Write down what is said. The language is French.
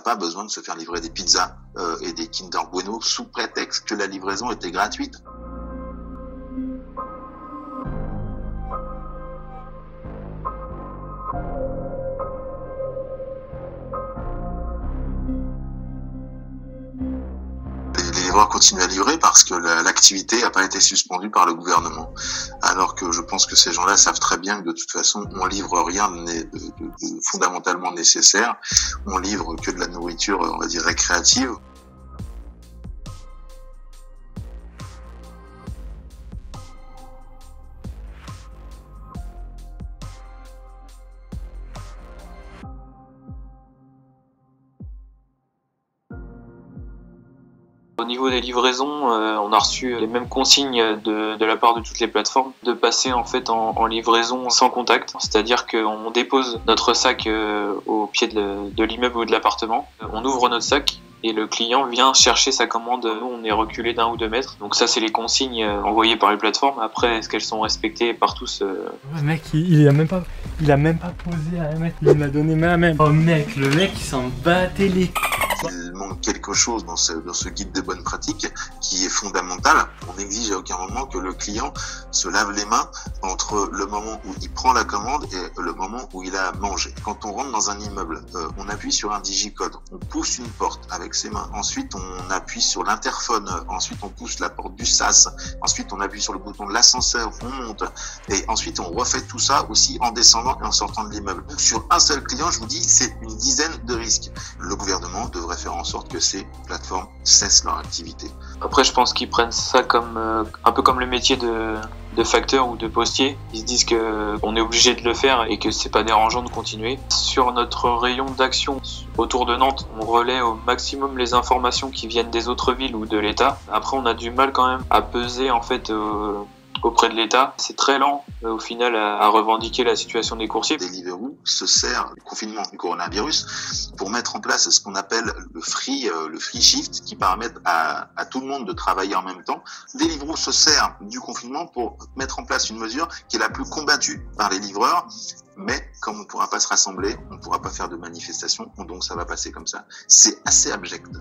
n'a pas besoin de se faire livrer des pizzas et des Kinder Bueno sous prétexte que la livraison était gratuite. Les livreurs continuent à livrer parce que l'activité n'a pas été suspendue par le gouvernement. Alors que je pense que ces gens-là savent très bien que de toute façon, on livre rien de fondamentalement nécessaire. On livre que de la nourriture, on va dire, récréative. Au niveau des livraisons, on a reçu les mêmes consignes de la part de toutes les plateformes, de passer en fait en livraison sans contact, c'est-à-dire qu'on dépose notre sac au pied de l'immeuble ou de l'appartement, on ouvre notre sac et le client vient chercher sa commande. Nous, on est reculé d'1 ou 2 mètres, donc ça c'est les consignes envoyées par les plateformes. Après, est-ce qu'elles sont respectées par tous Le mec, il a même pas posé à la mettre, il m'a donné ma main. Oh mec, le mec il s'en battait les. Il manque quelque chose dans ce guide de bonnes pratiques qui est fondamental. On exige à aucun moment que le client se lave les mains entre le moment où il prend la commande et le moment où il a mangé. Quand on rentre dans un immeuble, on appuie sur un digicode, on pousse une porte avec ses mains. Ensuite, on appuie sur l'interphone. Ensuite, on pousse la porte du sas. Ensuite, on appuie sur le bouton de l'ascenseur, on monte. Et ensuite, on refait tout ça aussi en descendant et en sortant de l'immeuble. Donc, sur un seul client, je vous dis, c'est une dizaine de risques. Le gouvernement devrait faire en sorte que ces plateformes cessent leur activité. Après, je pense qu'ils prennent ça comme un peu comme le métier de facteur ou de postier. Ils se disent qu'on est obligé de le faire et que c'est pas dérangeant de continuer. Sur notre rayon d'action autour de Nantes, on relaie au maximum les informations qui viennent des autres villes ou de l'État. Après, on a du mal quand même à peser en fait auprès de l'État. C'est très lent au final à revendiquer la situation des coursiers. Deliveroo se sert du confinement du coronavirus pour mettre en place ce qu'on appelle le free shift qui permet à tout le monde de travailler en même temps. Deliveroo se sert du confinement pour mettre en place une mesure qui est la plus combattue par les livreurs. Mais comme on ne pourra pas se rassembler, on ne pourra pas faire de manifestation, donc ça va passer comme ça. C'est assez abject.